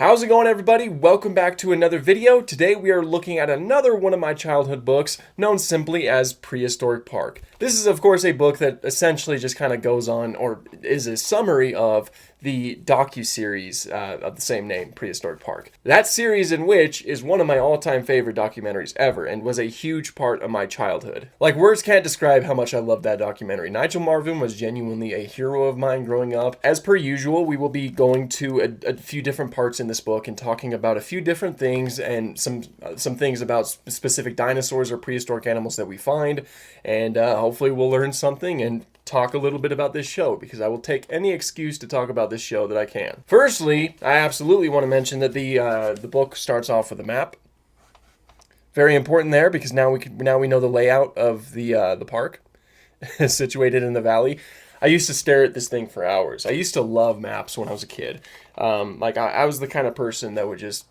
How's it going, everybody? Welcome back to another video. Today we are looking at another one of my childhood books, known simply as Prehistoric Park. This is of course a book that essentially just kind of goes on, or is a summary of the docu-series of the same name, Prehistoric Park. That series in which is one of my all-time favorite documentaries ever and was a huge part of my childhood. Like, words can't describe how much I love that documentary. Nigel Marven was genuinely a hero of mine growing up. As per usual, we will be going to a few different parts in this book and talking about a few different things and some things about specific dinosaurs or prehistoric animals that we find, and hopefully we'll learn something and talk a little bit about this show, because I will take any excuse to talk about this show that I can. Firstly, I absolutely want to mention that the book starts off with a map. Very important there, because now we know the layout of the park situated in the valley. I used to stare at this thing for hours. I used to love maps when I was a kid. I was the kind of person that would just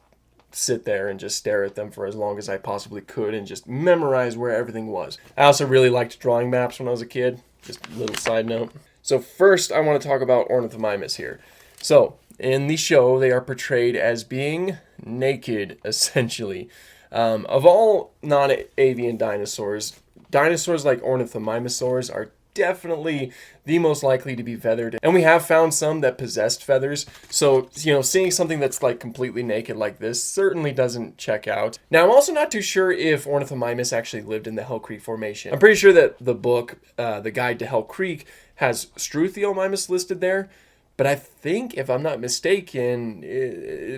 sit there and just stare at them for as long as I possibly could and just memorize where everything was. I also really liked drawing maps when I was a kid. Just a little side note. So first, I want to talk about ornithomimus here. So, in the show, they are portrayed as being naked, essentially. Of all non-avian dinosaurs, dinosaurs like ornithomimosaurs are definitely the most likely to be feathered, and we have found some that possessed feathers, so seeing something that's like completely naked like this certainly doesn't check out. Now, I'm also not too sure if ornithomimus actually lived in the Hell Creek Formation. I'm pretty sure that the book, The Guide to Hell Creek, has Struthiomimus listed there, but I think, if I'm not mistaken,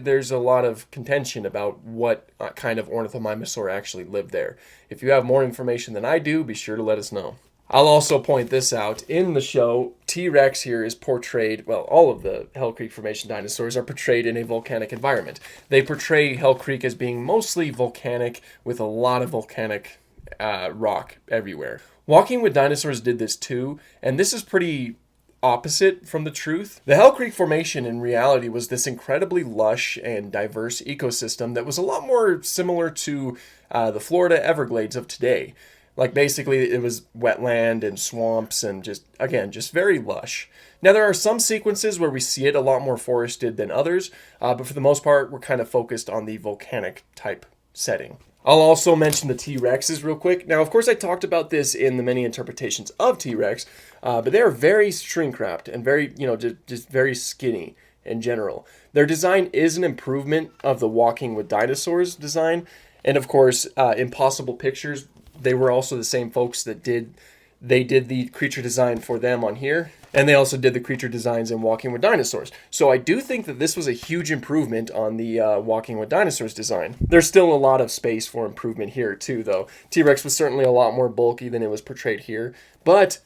there's a lot of contention about what kind of ornithomimosaur actually lived there. If you have more information than I do, be sure to let us know. I'll also point this out. In the show, T-Rex here is portrayed, well, all of the Hell Creek Formation dinosaurs are portrayed in a volcanic environment. They portray Hell Creek as being mostly volcanic, with a lot of volcanic rock everywhere. Walking with Dinosaurs did this too, and this is pretty opposite from the truth. The Hell Creek Formation in reality was this incredibly lush and diverse ecosystem that was a lot more similar to the Florida Everglades of today. Like, basically, it was wetland and swamps and just very lush. Now, there are some sequences where we see it a lot more forested than others, but for the most part, we're kind of focused on the volcanic type setting. I'll also mention the T-Rexes real quick. Now, of course, I talked about this in the many interpretations of T-Rex, but they are very shrink-wrapped and very, just very skinny in general. Their design is an improvement of the Walking with Dinosaurs design, and of course, Impossible Pictures, they were also the same folks that did the creature design for them on here, and they also did the creature designs in Walking with Dinosaurs. So I do think that this was a huge improvement on the Walking with Dinosaurs design. There's still a lot of space for improvement here too, though. T-Rex was certainly a lot more bulky than it was portrayed here, but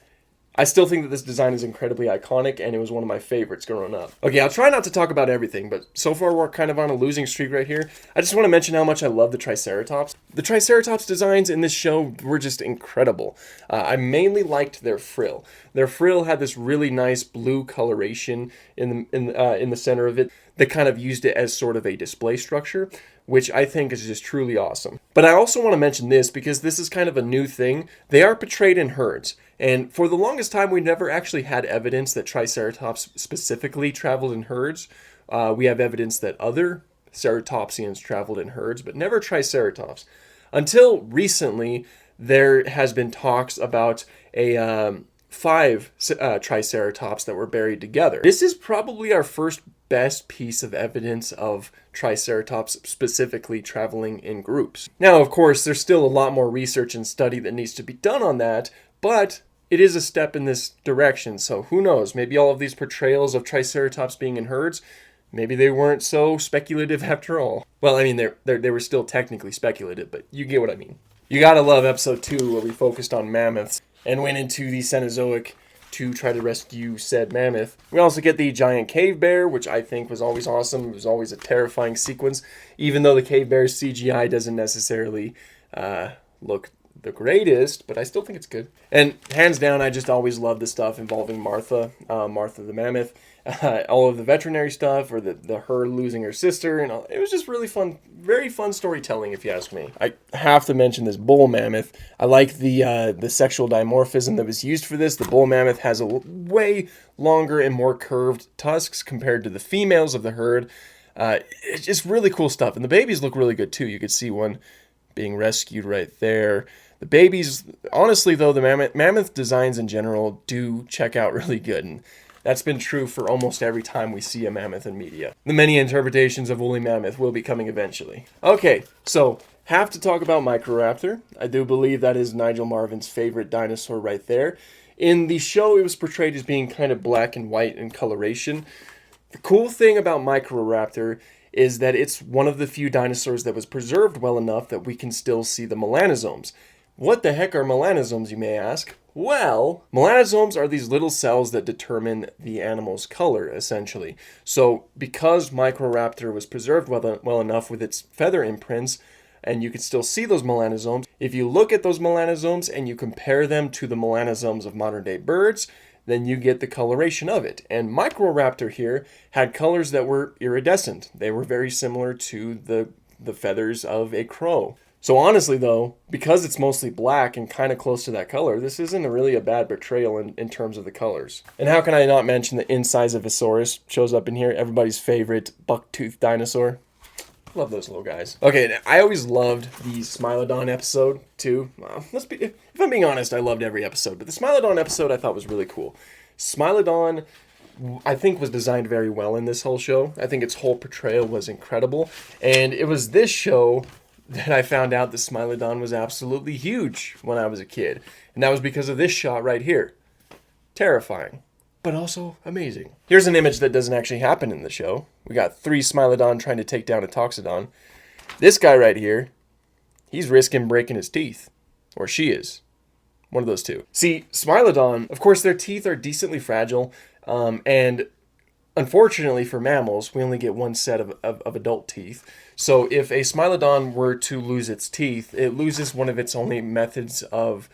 I still think that this design is incredibly iconic, and it was one of my favorites growing up. Okay, I'll try not to talk about everything, but so far we're kind of on a losing streak right here. I just want to mention how much I love the Triceratops. The Triceratops designs in this show were just incredible. I mainly liked their frill. Their frill had this really nice blue coloration in the center of it that kind of used it as sort of a display structure, which I think is just truly awesome. But I also want to mention this because this is kind of a new thing. They are portrayed in herds. And for the longest time, we never actually had evidence that Triceratops specifically traveled in herds. We have evidence that other ceratopsians traveled in herds, but never Triceratops. Until recently, there has been talks about five Triceratops that were buried together. This is probably our first best piece of evidence of Triceratops specifically traveling in groups. Now, of course, there's still a lot more research and study that needs to be done on that, but it is a step in this direction, so who knows? Maybe all of these portrayals of Triceratops being in herds, maybe they weren't so speculative after all. Well, I mean, they were still technically speculative, but you get what I mean. You gotta love episode 2, where we focused on mammoths and went into the Cenozoic to try to rescue said mammoth. We also get the giant cave bear, which I think was always awesome. It was always a terrifying sequence, even though the cave bear's CGI doesn't necessarily look the greatest, but I still think it's good. And hands down, I just always love the stuff involving Martha the mammoth. All of the veterinary stuff, or the her losing her sister, and all. It was just really fun, very fun storytelling, if you ask me. I have to mention this bull mammoth. I like the sexual dimorphism that was used for this. The bull mammoth has a way longer and more curved tusks compared to the females of the herd. It's just really cool stuff. And the babies look really good too. You could see one being rescued right there. The babies, honestly though, the mammoth designs in general do check out really good. And that's been true for almost every time we see a mammoth in media. The many interpretations of woolly mammoth will be coming eventually. Okay, so have to talk about Microraptor. I do believe that is Nigel Marven's favorite dinosaur right there. In the show, it was portrayed as being kind of black and white in coloration. The cool thing about Microraptor is that it's one of the few dinosaurs that was preserved well enough that we can still see the melanosomes. What the heck are melanosomes, you may ask? Well, melanosomes are these little cells that determine the animal's color, essentially. So, because Microraptor was preserved well enough with its feather imprints, and you can still see those melanosomes, if you look at those melanosomes and you compare them to the melanosomes of modern-day birds, then you get the coloration of it. And Microraptor here had colors that were iridescent. They were very similar to the feathers of a crow. So honestly though, because it's mostly black and kind of close to that color, this isn't really a bad portrayal in terms of the colors. And how can I not mention the Incisivsaurus shows up in here, everybody's favorite buck-toothed dinosaur. Love those little guys. Okay, I always loved the Smilodon episode too. If I'm being honest, I loved every episode, but the Smilodon episode I thought was really cool. Smilodon, I think, was designed very well in this whole show. I think its whole portrayal was incredible, and it was this show that I found out that Smilodon was absolutely huge when I was a kid, and that was because of this shot right here. Terrifying, but also amazing. Here's an image that doesn't actually happen in the show. We got 3 Smilodon trying to take down a Toxodon. This guy right here, he's risking breaking his teeth. Or she is. One of those two. See, Smilodon, of course, their teeth are decently fragile, and unfortunately for mammals, we only get one set of adult teeth. So if a Smilodon were to lose its teeth, it loses one of its only methods of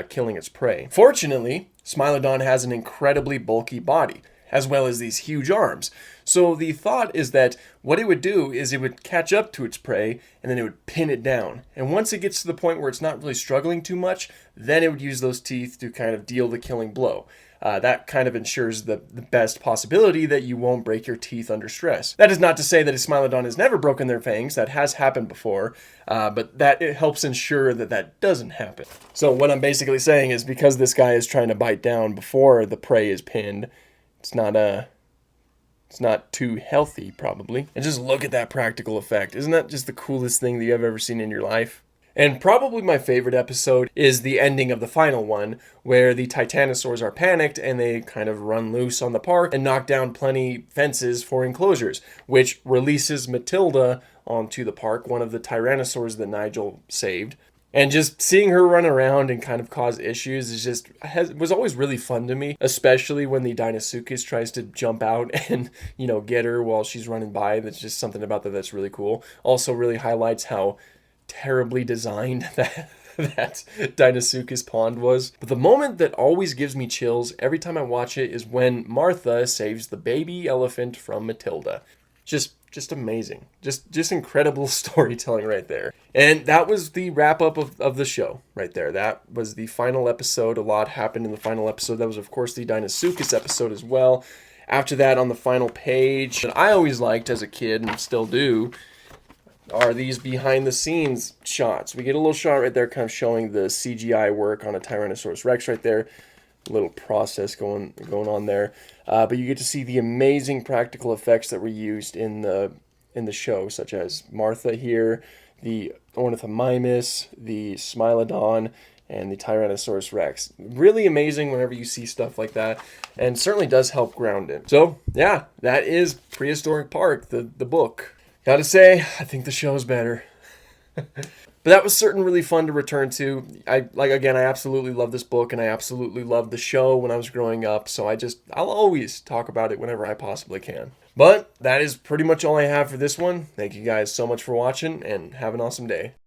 killing its prey. Fortunately, Smilodon has an incredibly bulky body, as well as these huge arms. So the thought is that what it would do is it would catch up to its prey, and then it would pin it down. And once it gets to the point where it's not really struggling too much, then it would use those teeth to kind of deal the killing blow. That kind of ensures the best possibility that you won't break your teeth under stress. That is not to say that a Smilodon has never broken their fangs. That has happened before, but it helps ensure that that doesn't happen. So what I'm basically saying is because this guy is trying to bite down before the prey is pinned, it's not too healthy, probably. And just look at that practical effect. Isn't that just the coolest thing that you have ever seen in your life? And probably my favorite episode is the ending of the final one, where the Titanosaurs are panicked and they kind of run loose on the park and knock down plenty fences for enclosures, which releases Matilda onto the park, one of the Tyrannosaurs that Nigel saved. And just seeing her run around and kind of cause issues was always really fun to me, especially when the Deinosuchus tries to jump out and, get her while she's running by. That's just something about that that's really cool. Also really highlights how terribly designed that Deinosuchus pond was. But the moment that always gives me chills every time I watch it is when Martha saves the baby elephant from Matilda. Just amazing. Just incredible storytelling right there. And that was the wrap up of the show right there. That was the final episode. A lot happened in the final episode. That was, of course, the Deinosuchus episode as well. After that, on the final page, that I always liked as a kid and still do, are these behind the scenes shots. We get a little shot right there kind of showing the CGI work on a Tyrannosaurus Rex right there. A little process going on there. But you get to see the amazing practical effects that were used in the show, such as Martha here, the Ornithomimus, the Smilodon, and the Tyrannosaurus Rex. Really amazing whenever you see stuff like that, and certainly does help ground it. So, yeah, that is Prehistoric Park, the book. Gotta say, I think the show's better. But that was certainly really fun to return to. I absolutely love this book, and I absolutely loved the show when I was growing up, so I'll always talk about it whenever I possibly can. But that is pretty much all I have for this one. Thank you guys so much for watching, and have an awesome day.